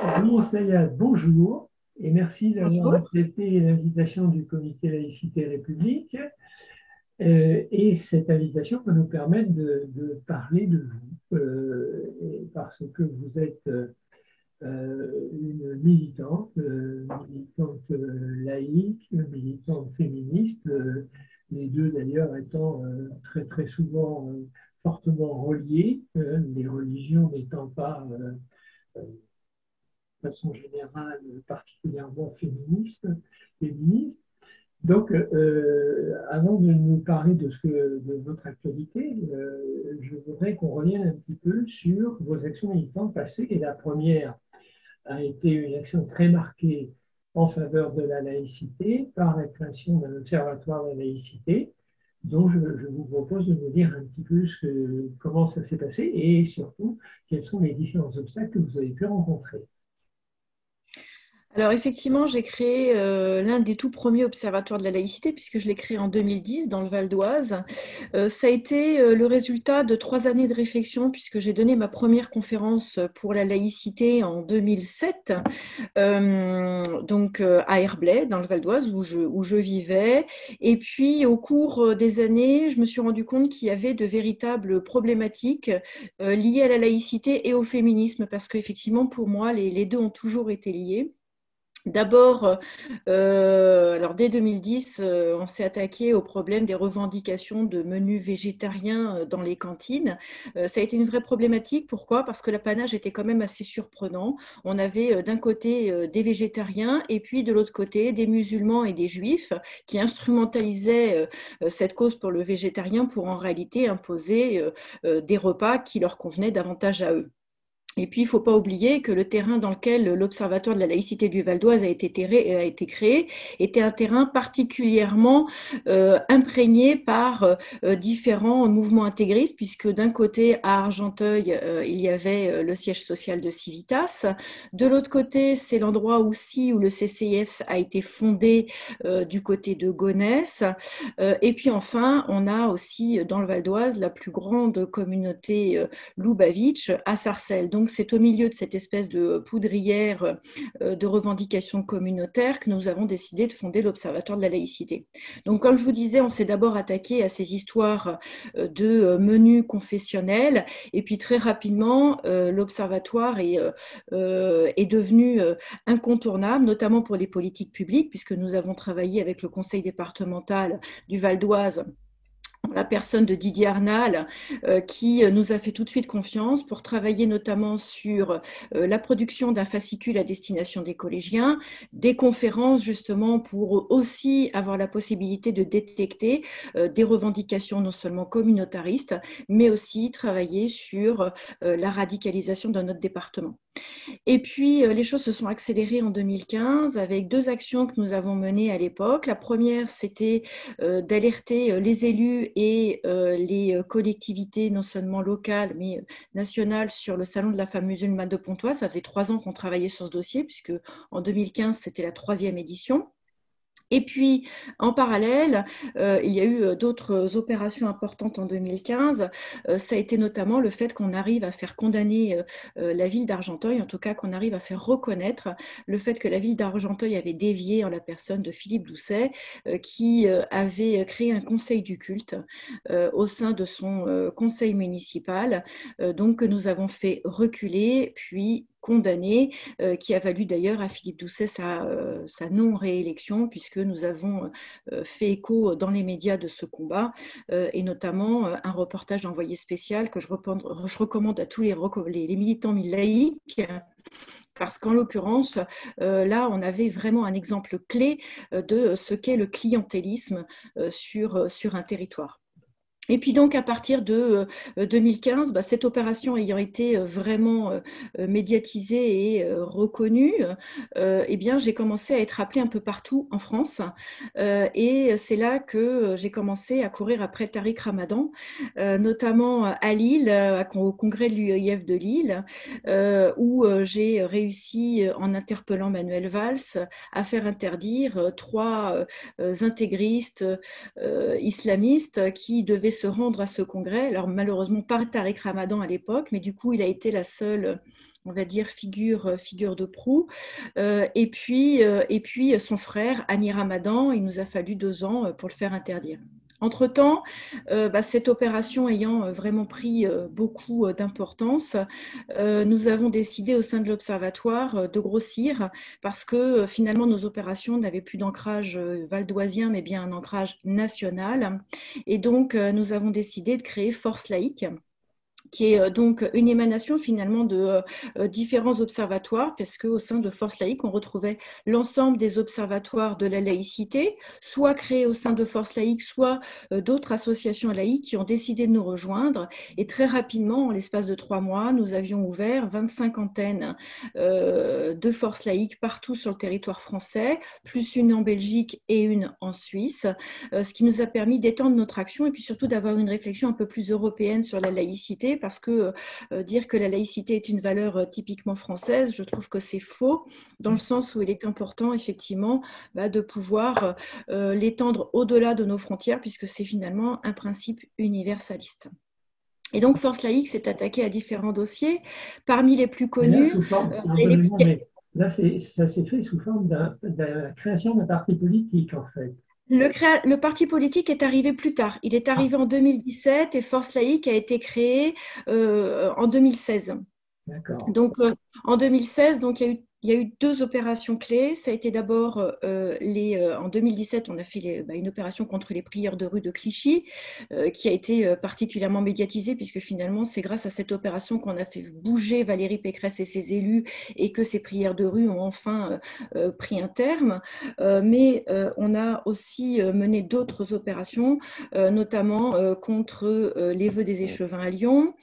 Oui, Sayad, bonjour et merci d'avoir Bonjour. accepté l'invitation du Comité Laïcité République. Et cette invitation va nous permettre de parler de vous, parce que vous êtes une militante laïque, une militante féministe, les deux d'ailleurs étant très très souvent fortement reliés, les religions n'étant pas de façon générale particulièrement féministe. Donc, avant de nous parler de votre actualité, je voudrais qu'on revienne un petit peu sur vos actions militantes passées. Et la première a été une action très marquée en faveur de la laïcité par la création d'un observatoire de la laïcité, dont je vous propose de nous dire un petit peu comment ça s'est passé et surtout quels sont les différents obstacles que vous avez pu rencontrer. Alors effectivement, j'ai créé l'un des tout premiers observatoires de la laïcité, puisque je l'ai créé en 2010 dans le Val d'Oise. Ça a été le résultat de 3 années de réflexion, puisque j'ai donné ma première conférence pour la laïcité en 2007, à Herblay, dans le Val d'Oise, où je vivais. Et puis au cours des années, je me suis rendu compte qu'il y avait de véritables problématiques liées à la laïcité et au féminisme, parce qu'effectivement, pour moi, les deux ont toujours été liés. D'abord, alors dès 2010, on s'est attaqué au problème des revendications de menus végétariens dans les cantines. Ça a été une vraie problématique. Pourquoi? Parce que l'apanage était quand même assez surprenant. On avait d'un côté des végétariens et puis de l'autre côté des musulmans et des juifs qui instrumentalisaient cette cause pour le végétarien pour en réalité imposer des repas qui leur convenaient davantage à eux. Et puis, il ne faut pas oublier que le terrain dans lequel l'Observatoire de la laïcité du Val d'Oise a été créé était un terrain particulièrement imprégné par différents mouvements intégristes, puisque d'un côté, à Argenteuil, il y avait le siège social de Civitas. De l'autre côté, c'est l'endroit aussi où le CCIF a été fondé du côté de Gonesse. Et puis enfin, on a aussi dans le Val d'Oise la plus grande communauté Lubavitch à Sarcelles. Donc c'est au milieu de cette espèce de poudrière de revendications communautaires que nous avons décidé de fonder l'Observatoire de la laïcité. Donc comme je vous disais, on s'est d'abord attaqué à ces histoires de menus confessionnels et puis très rapidement, l'Observatoire est devenu incontournable, notamment pour les politiques publiques, puisque nous avons travaillé avec le conseil départemental du Val d'Oise, la personne de Didier Arnal, qui nous a fait tout de suite confiance pour travailler notamment sur la production d'un fascicule à destination des collégiens, des conférences justement pour aussi avoir la possibilité de détecter des revendications non seulement communautaristes, mais aussi travailler sur la radicalisation dans notre département. Et puis, les choses se sont accélérées en 2015 avec deux actions que nous avons menées à l'époque. La première, c'était d'alerter les élus et les collectivités, non seulement locales, mais nationales, sur le Salon de la femme musulmane de Pontoise. Ça faisait 3 ans qu'on travaillait sur ce dossier, puisque en 2015, c'était la troisième édition. Et puis, en parallèle, il y a eu d'autres opérations importantes en 2015. Ça a été notamment le fait qu'on arrive à faire condamner la ville d'Argenteuil, en tout cas qu'on arrive à faire reconnaître le fait que la ville d'Argenteuil avait dévié en la personne de Philippe Doucet, qui avait créé un conseil du culte au sein de son conseil municipal, donc que nous avons fait reculer, puis condamné, qui a valu d'ailleurs à Philippe Doucet sa non-réélection, puisque nous avons fait écho dans les médias de ce combat, et notamment un reportage d'envoyé spécial que je recommande à tous les militants laïcs, parce qu'en l'occurrence, là, on avait vraiment un exemple clé de ce qu'est le clientélisme sur un territoire. Et puis donc à partir de 2015, cette opération ayant été vraiment médiatisée et reconnue, eh bien j'ai commencé à être appelée un peu partout en France, et c'est là que j'ai commencé à courir après Tariq Ramadan, notamment à Lille, au congrès de l'UEIF de Lille, où j'ai réussi, en interpellant Manuel Valls, à faire interdire trois intégristes islamistes qui devaient se rendre à ce congrès. Alors malheureusement pas Tariq Ramadan à l'époque, mais du coup il a été la seule on va dire, figure de proue. Et puis son frère, Hani Ramadan, il nous a fallu 2 ans pour le faire interdire. Entre-temps, cette opération ayant vraiment pris beaucoup d'importance, nous avons décidé au sein de l'Observatoire de grossir parce que finalement nos opérations n'avaient plus d'ancrage valdoisien mais bien un ancrage national. Et donc nous avons décidé de créer Force laïque, qui est donc une émanation finalement de différents observatoires, parce qu'au sein de Force laïque, on retrouvait l'ensemble des observatoires de la laïcité, soit créés au sein de Force laïque, soit d'autres associations laïques qui ont décidé de nous rejoindre. Et très rapidement, en l'espace de 3 mois, nous avions ouvert 25 antennes de Force laïque partout sur le territoire français, plus une en Belgique et une en Suisse, ce qui nous a permis d'étendre notre action et puis surtout d'avoir une réflexion un peu plus européenne sur la laïcité, parce que dire que la laïcité est une valeur typiquement française, je trouve que c'est faux, dans le sens où il est important effectivement de pouvoir l'étendre au-delà de nos frontières, puisque c'est finalement un principe universaliste. Et donc Force laïque s'est attaquée à différents dossiers, parmi les plus connus. Là, ça s'est fait sous forme de la création d'un parti politique, en fait. Le parti politique est arrivé plus tard. Il est arrivé en 2017 et Force laïque a été créée en 2016. D'accord. Donc, en 2016, donc, il y a eu 2 opérations clés. Ça a été d'abord, en 2017, on a fait une opération contre les prieurs de rue de Clichy, qui a été particulièrement médiatisée, puisque finalement, c'est grâce à cette opération qu'on a fait bouger Valérie Pécresse et ses élus, et que ces prières de rue ont enfin pris un terme. Mais on a aussi mené d'autres opérations, notamment contre les vœux des échevins à Lyon,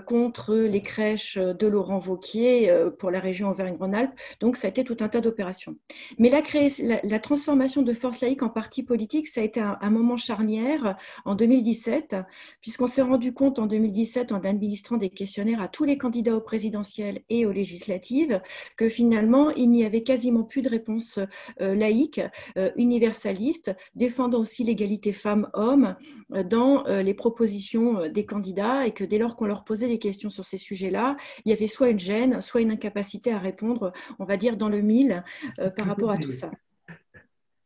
contre les crèches de Laurent Wauquiez pour la région Auvergne-Rhône-Alpes. Donc, ça a été tout un tas d'opérations. Mais la transformation de Force laïque en parti politique, ça a été un moment charnière en 2017, puisqu'on s'est rendu compte en 2017, en administrant des questionnaires à tous les candidats aux présidentielles et aux législatives, que finalement, il n'y avait quasiment plus de réponse laïque, universaliste, défendant aussi l'égalité femmes-hommes dans les propositions des candidats, et que dès lors qu'on leur posait des questions sur ces sujets-là, il y avait soit une gêne, soit une incapacité à répondre, on va dire, dans le mille par rapport à tout ça.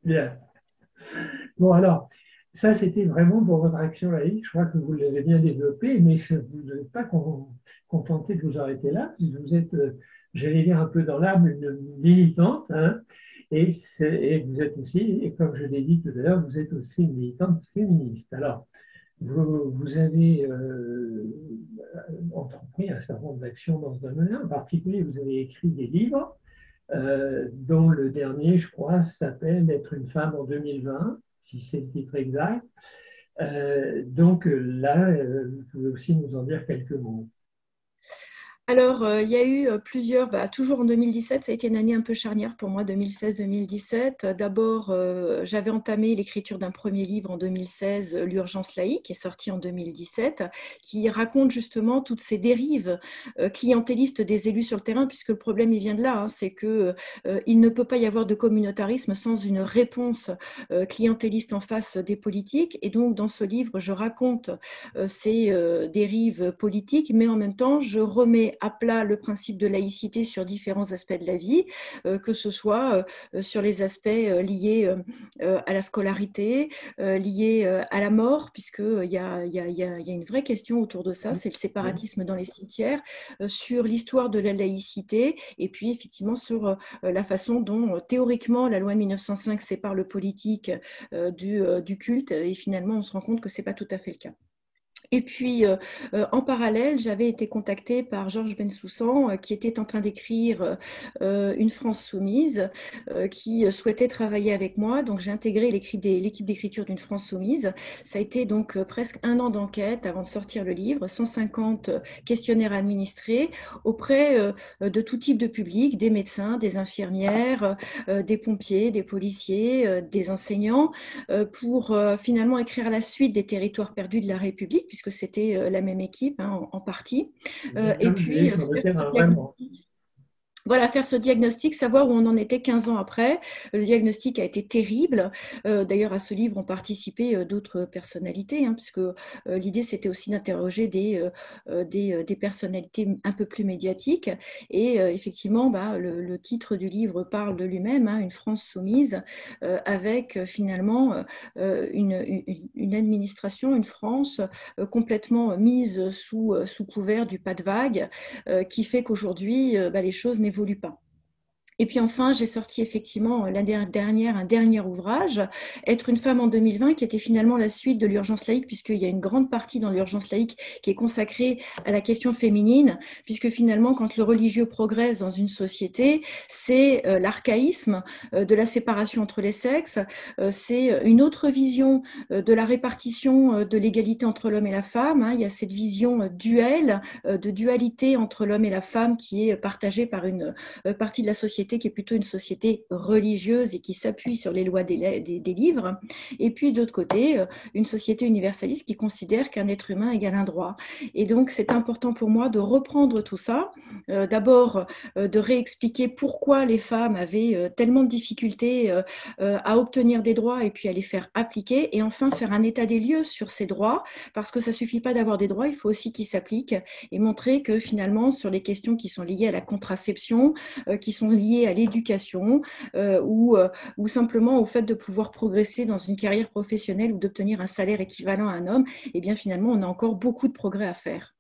Bien. Bon, alors, ça, c'était vraiment pour votre action laïque. Je crois que vous l'avez bien développé, mais vous n'êtes pas contenté de vous arrêter là. Vous êtes, j'allais dire un peu dans l'âme, une militante, hein, et vous êtes aussi, et comme je l'ai dit tout à l'heure, vous êtes aussi une militante féministe. Alors, vous avez entrepris un certain nombre d'actions dans ce domaine-là. En particulier, vous avez écrit des livres, dont le dernier, je crois, s'appelle Être une femme en 2020, si c'est le titre exact. Donc là, vous pouvez aussi nous en dire quelques mots. Alors, il y a eu plusieurs, toujours en 2017, ça a été une année un peu charnière pour moi, 2016-2017. D'abord, j'avais entamé l'écriture d'un premier livre en 2016, L'urgence laïque, qui est sorti en 2017, qui raconte justement toutes ces dérives clientélistes des élus sur le terrain, puisque le problème, il vient de là, hein, c'est qu'il ne peut pas y avoir de communautarisme sans une réponse clientéliste en face des politiques. Et donc, dans ce livre, je raconte ces dérives politiques, mais en même temps, je remets à plat le principe de laïcité sur différents aspects de la vie, que ce soit sur les aspects liés à la scolarité, liés à la mort, puisqu'il y a une vraie question autour de ça, c'est le séparatisme dans les cimetières, sur l'histoire de la laïcité, et puis effectivement sur la façon dont théoriquement la loi de 1905 sépare le politique du culte, et finalement on se rend compte que ce n'est pas tout à fait le cas. Et puis, en parallèle, j'avais été contactée par Georges Bensoussan, qui était en train d'écrire Une France soumise, qui souhaitait travailler avec moi. Donc, j'ai intégré l'équipe d'écriture d'Une France soumise. Ça a été donc presque 1 an d'enquête avant de sortir le livre, 150 questionnaires administrés auprès de tout type de public, des médecins, des infirmières, des pompiers, des policiers, des enseignants, pour finalement écrire la suite des territoires perdus de la République, puisque c'était la même équipe, hein, en partie. Et puis, voilà, faire ce diagnostic, savoir où on en était 15 ans après. Le diagnostic a été terrible. D'ailleurs, à ce livre ont participé d'autres personnalités, hein, puisque l'idée, c'était aussi d'interroger des personnalités un peu plus médiatiques. Et effectivement, le titre du livre parle de lui-même, hein, une France soumise, avec finalement une administration, une France complètement mise sous couvert du pas de vague, qui fait qu'aujourd'hui, les choses n'évoluent pas. Et puis enfin, j'ai sorti effectivement l'année dernière un dernier ouvrage, Être une femme en 2020, qui était finalement la suite de l'urgence laïque, puisqu'il y a une grande partie dans l'urgence laïque qui est consacrée à la question féminine, puisque finalement, quand le religieux progresse dans une société, c'est l'archaïsme de la séparation entre les sexes, c'est une autre vision de la répartition de l'égalité entre l'homme et la femme. Il y a cette vision duelle, de dualité entre l'homme et la femme qui est partagée par une partie de la société qui est plutôt une société religieuse et qui s'appuie sur les lois des livres, et puis d'autre côté, une société universaliste qui considère qu'un être humain égale un droit. Et donc, c'est important pour moi de reprendre tout ça, d'abord de réexpliquer pourquoi les femmes avaient tellement de difficultés à obtenir des droits et puis à les faire appliquer, et enfin faire un état des lieux sur ces droits, parce que ça ne suffit pas d'avoir des droits, il faut aussi qu'ils s'appliquent, et montrer que finalement, sur les questions qui sont liées à la contraception, qui sont liées à l'éducation ou simplement au fait de pouvoir progresser dans une carrière professionnelle ou d'obtenir un salaire équivalent à un homme, eh bien finalement, on a encore beaucoup de progrès à faire.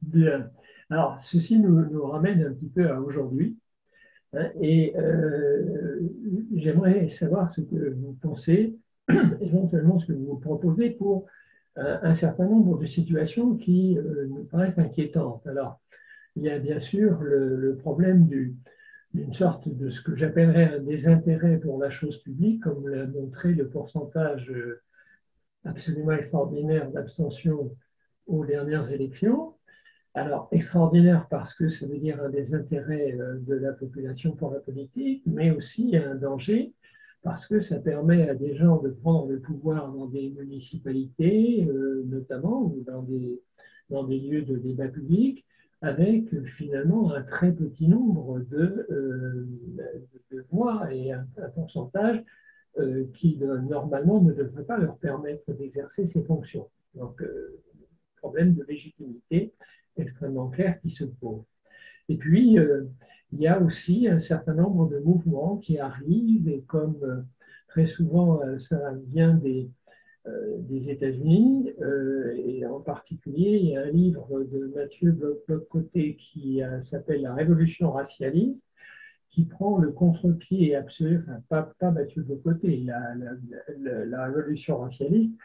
Bien. Alors, ceci nous ramène un petit peu à aujourd'hui. Hein, et j'aimerais savoir ce que vous pensez, éventuellement ce que vous proposez pour un certain nombre de situations qui nous paraissent inquiétantes. Alors, il y a bien sûr le problème d'une sorte de ce que j'appellerais un désintérêt pour la chose publique, comme l'a montré le pourcentage absolument extraordinaire d'abstention aux dernières élections. Alors, extraordinaire parce que ça veut dire un désintérêt de la population pour la politique, mais aussi un danger parce que ça permet à des gens de prendre le pouvoir dans des municipalités, notamment, ou dans des lieux de débat public, avec finalement un très petit nombre de voix et un pourcentage qui normalement ne devrait pas leur permettre d'exercer ces fonctions. Donc, problème de légitimité extrêmement clair qui se pose. Et puis, il y a aussi un certain nombre de mouvements qui arrivent, et comme très souvent ça vient des États-Unis, et en particulier, il y a un livre de Mathieu Bloch-Côté qui s'appelle La Révolution racialiste, qui prend le contre-pied absolu, enfin pas Mathieu Bloch-Côté, la Révolution racialiste,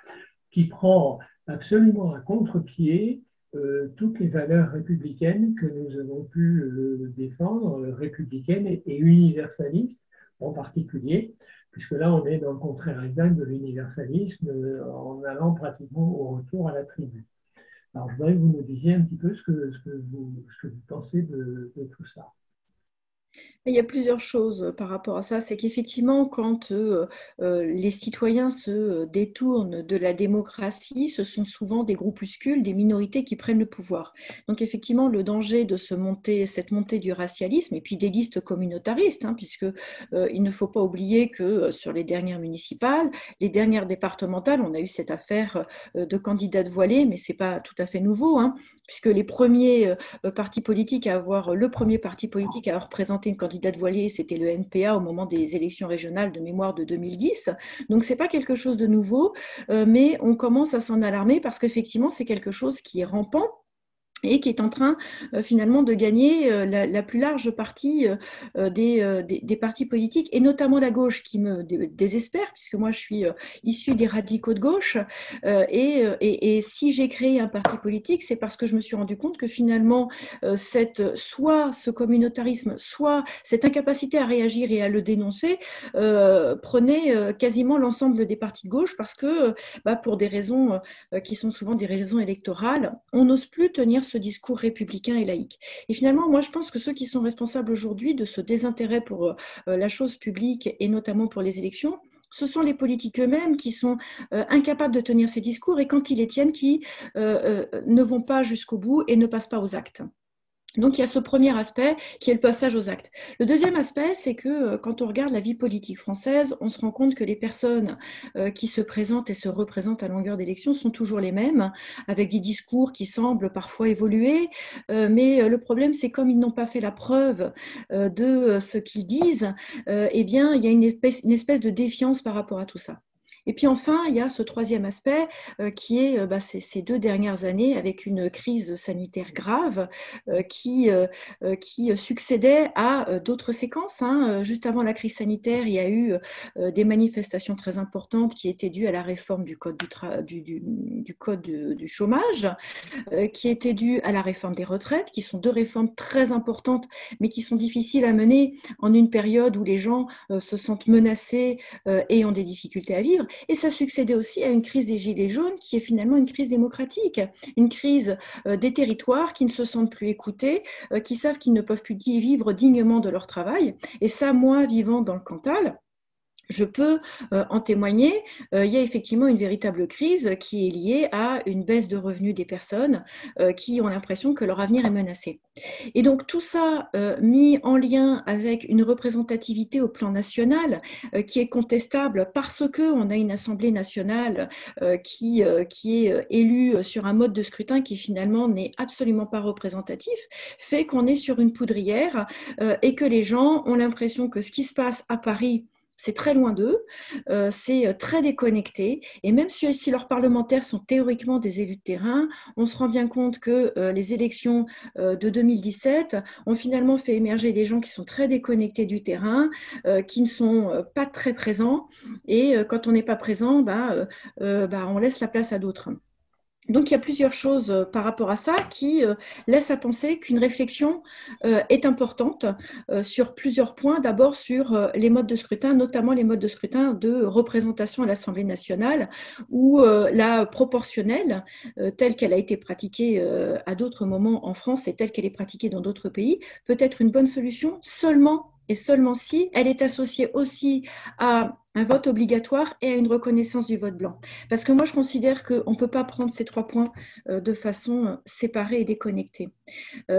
qui prend absolument à contre-pied toutes les valeurs républicaines que nous avons pu défendre, républicaines et universalistes en particulier, puisque là on est dans le contraire exact de l'universalisme en allant pratiquement au retour à la tribu. Alors je voudrais que vous nous disiez un petit peu ce que vous pensez de tout ça. Il y a plusieurs choses par rapport à ça. C'est qu'effectivement, quand les citoyens se détournent de la démocratie, ce sont souvent des groupuscules, des minorités qui prennent le pouvoir. Donc effectivement, le danger de cette montée du racialisme et puis des listes communautaristes, hein, puisque il ne faut pas oublier que sur les dernières municipales, les dernières départementales, on a eu cette affaire de candidates voilées, mais c'est pas tout à fait nouveau, hein, puisque les premiers partis politiques à avoir, le premier parti politique à avoir présenté une candidate voilée, c'était le NPA au moment des élections régionales de mémoire de 2010. Donc, ce n'est pas quelque chose de nouveau, mais on commence à s'en alarmer parce qu'effectivement, c'est quelque chose qui est rampant et qui est en train finalement de gagner la plus large partie des partis politiques, et notamment la gauche qui me désespère, puisque moi je suis issue des radicaux de gauche, et si j'ai créé un parti politique, c'est parce que je me suis rendu compte que finalement soit ce communautarisme, soit cette incapacité à réagir et à le dénoncer prenait quasiment l'ensemble des partis de gauche, parce que pour des raisons qui sont souvent des raisons électorales, on n'ose plus tenir ce discours républicain et laïque. Et finalement, moi, je pense que ceux qui sont responsables aujourd'hui de ce désintérêt pour la chose publique et notamment pour les élections, ce sont les politiques eux-mêmes qui sont incapables de tenir ces discours, et quand ils les tiennent, qui ne vont pas jusqu'au bout et ne passent pas aux actes. Donc, il y a ce premier aspect qui est le passage aux actes. Le deuxième aspect, c'est que quand on regarde la vie politique française, on se rend compte que les personnes qui se présentent et se représentent à longueur d'élection sont toujours les mêmes, avec des discours qui semblent parfois évoluer. Mais le problème, c'est comme ils n'ont pas fait la preuve de ce qu'ils disent, eh bien, il y a une espèce de défiance par rapport à tout ça. Et puis enfin, il y a ce troisième aspect qui est ces 2 dernières années avec une crise sanitaire grave qui succédait à d'autres séquences. Hein. Juste avant la crise sanitaire, il y a eu des manifestations très importantes qui étaient dues à la réforme du code du code du chômage, qui étaient dues à la réforme des retraites, qui sont 2 réformes très importantes, mais qui sont difficiles à mener en une période où les gens se sentent menacés et ont des difficultés à vivre. Et ça succédait aussi à une crise des Gilets jaunes, qui est finalement une crise démocratique, une crise des territoires qui ne se sentent plus écoutés, qui savent qu'ils ne peuvent plus vivre dignement de leur travail. Et ça, moi, vivant dans le Cantal, je peux en témoigner. Il y a effectivement une véritable crise qui est liée à une baisse de revenus des personnes qui ont l'impression que leur avenir est menacé. Et donc tout ça mis en lien avec une représentativité au plan national qui est contestable parce qu'on a une Assemblée nationale qui est élue sur un mode de scrutin qui finalement n'est absolument pas représentatif, fait qu'on est sur une poudrière et que les gens ont l'impression que ce qui se passe à Paris, c'est très loin d'eux, c'est très déconnecté. Et même si leurs parlementaires sont théoriquement des élus de terrain, on se rend bien compte que les élections de 2017 ont finalement fait émerger des gens qui sont très déconnectés du terrain, qui ne sont pas très présents. Et quand on n'est pas présent, on laisse la place à d'autres. Donc, il y a plusieurs choses par rapport à ça qui laissent à penser qu'une réflexion est importante sur plusieurs points. D'abord sur les modes de scrutin, notamment les modes de scrutin de représentation à l'Assemblée nationale, où la proportionnelle, telle qu'elle a été pratiquée à d'autres moments en France et telle qu'elle est pratiquée dans d'autres pays, peut être une bonne solution seulement et seulement si elle est associée aussi à un vote obligatoire et à une reconnaissance du vote blanc. Parce que moi, je considère qu'on ne peut pas prendre ces 3 points de façon séparée et déconnectée.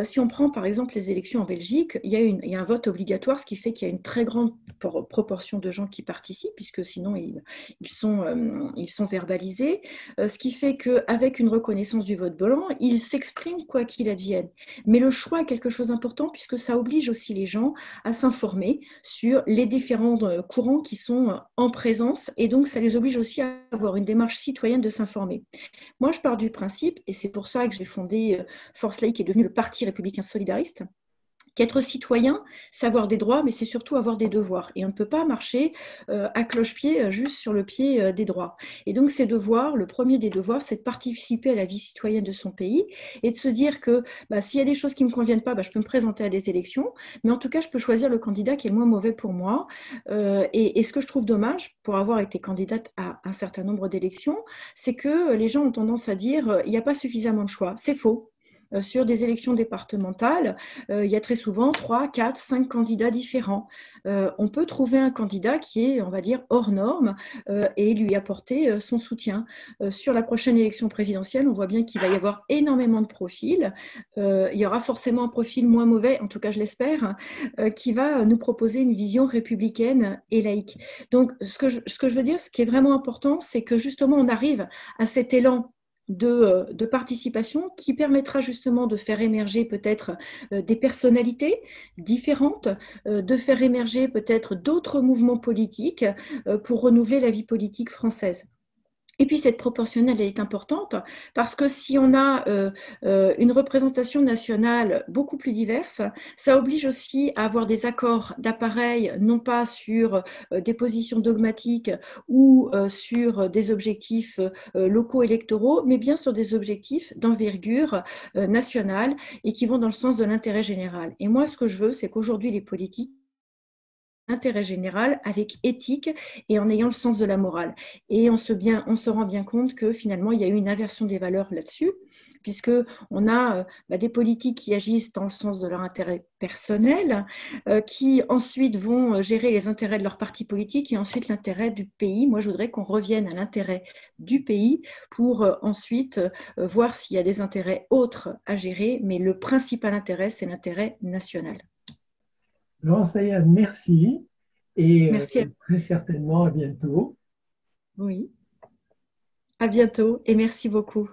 Si on prend par exemple les élections en Belgique, il y a un vote obligatoire, ce qui fait qu'il y a une très grande proportion de gens qui participent, puisque sinon ils sont verbalisés, ce qui fait qu'avec une reconnaissance du vote blanc, ils s'expriment quoi qu'il advienne. Mais le choix est quelque chose d'important, puisque ça oblige aussi les gens à s'informer sur les différents courants qui sont en présence, et donc ça les oblige aussi à avoir une démarche citoyenne de s'informer. Moi, je pars du principe, et c'est pour ça que j'ai fondé Force Laïque, qui est devenu le Parti républicain solidariste, qu'être citoyen, c'est avoir des droits, mais c'est surtout avoir des devoirs. Et on ne peut pas marcher à cloche-pied juste sur le pied des droits. Et donc ces devoirs, le premier des devoirs, c'est de participer à la vie citoyenne de son pays et de se dire que s'il y a des choses qui ne me conviennent pas, je peux me présenter à des élections, mais en tout cas, je peux choisir le candidat qui est le moins mauvais pour moi. Et ce que je trouve dommage, pour avoir été candidate à un certain nombre d'élections, c'est que les gens ont tendance à dire il n'y a pas suffisamment de choix. C'est faux. Sur des élections départementales, il y a très souvent 3, 4, 5 candidats différents. On peut trouver un candidat qui est, on va dire, hors norme et lui apporter son soutien. Sur la prochaine élection présidentielle, on voit bien qu'il va y avoir énormément de profils. Il y aura forcément un profil moins mauvais, en tout cas je l'espère, qui va nous proposer une vision républicaine et laïque. Donc ce que je veux dire, ce qui est vraiment important, c'est que justement on arrive à cet élan de participation qui permettra justement de faire émerger peut-être des personnalités différentes, de faire émerger peut-être d'autres mouvements politiques pour renouveler la vie politique française. Et puis cette proportionnelle, elle est importante parce que si on a une représentation nationale beaucoup plus diverse, ça oblige aussi à avoir des accords d'appareil, non pas sur des positions dogmatiques ou sur des objectifs locaux électoraux, mais bien sur des objectifs d'envergure nationale et qui vont dans le sens de l'intérêt général. Et moi, ce que je veux, c'est qu'aujourd'hui, les politiques l'intérêt général avec éthique et en ayant le sens de la morale. Et on se rend bien compte que finalement, il y a eu une inversion des valeurs là-dessus, puisqu'on a des politiques qui agissent dans le sens de leur intérêt personnel, qui ensuite vont gérer les intérêts de leur parti politique et ensuite l'intérêt du pays. Moi, je voudrais qu'on revienne à l'intérêt du pays pour ensuite voir s'il y a des intérêts autres à gérer, mais le principal intérêt, c'est l'intérêt national. Laurence Ayad, merci et Merci à très certainement à bientôt. vous. Oui. À bientôt et merci beaucoup.